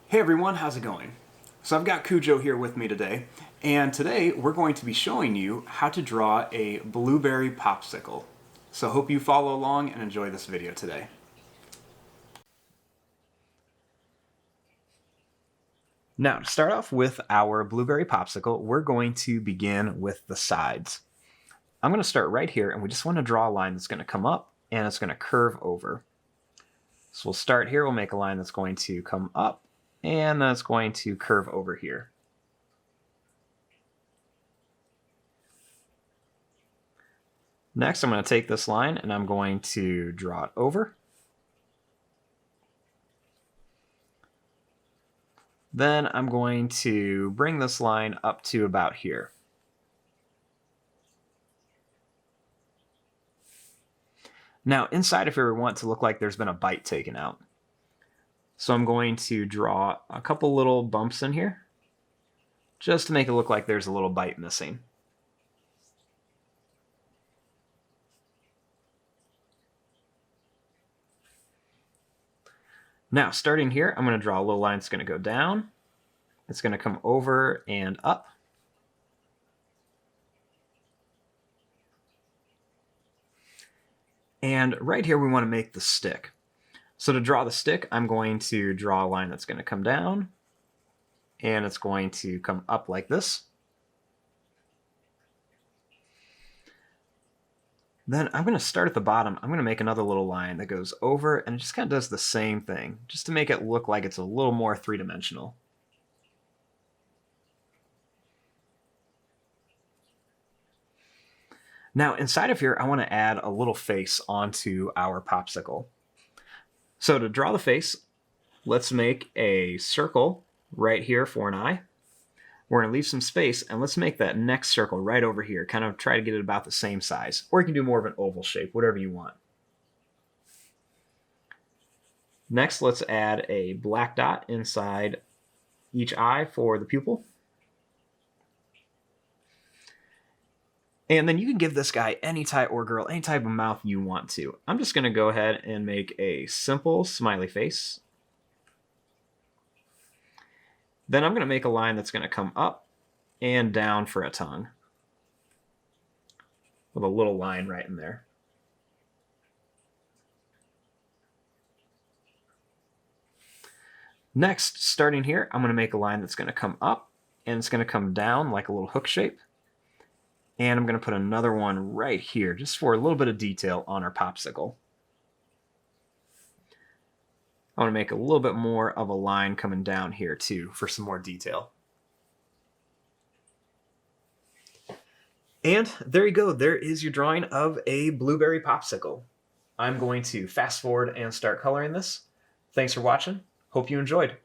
Hey everyone, how's it going? So I've got Cujo here with me today, and today we're going to be showing you how to draw a blueberry popsicle. So hope you follow along and enjoy this video today. Now, to start off with our blueberry popsicle, we're going to begin with the sides. I'm going to start right here, and we just want to draw a line that's going to come up and it's going to curve over. So we'll start here, we'll make a line that's going to come up and that's going to curve over here. Next, I'm going to take this line and I'm going to draw it over. Then I'm going to bring this line up to about here. Now, inside of here, we want it to look like there's been a bite taken out. So I'm going to draw a couple little bumps in here, just to make it look like there's a little bite missing. Now, starting here, I'm going to draw a little line that's going to go down. It's going to come over and up. And right here, we want to make the stick. So to draw the stick, I'm going to draw a line that's going to come down, and it's going to come up like this. Then I'm going to start at the bottom. I'm going to make another little line that goes over, and it just kind of does the same thing, just to make it look like it's a little more three-dimensional. Now, inside of here, I want to add a little face onto our popsicle. So to draw the face, let's make a circle right here for an eye. We're going to leave some space, and let's make that next circle right over here. Kind of try to get it about the same size. Or you can do more of an oval shape, whatever you want. Next, let's add a black dot inside each eye for the pupil. And then you can give this guy any type, or girl, any type of mouth you want to. I'm just going to go ahead and make a simple smiley face. Then I'm going to make a line that's going to come up and down for a tongue, with a little line right in there. Next, starting here, I'm going to make a line that's going to come up, and it's going to come down like a little hook shape. And I'm going to put another one right here, just for a little bit of detail on our popsicle. I want to make a little bit more of a line coming down here too, for some more detail. And there you go. There is your drawing of a blueberry popsicle. I'm going to fast forward and start coloring this. Thanks for watching. Hope you enjoyed.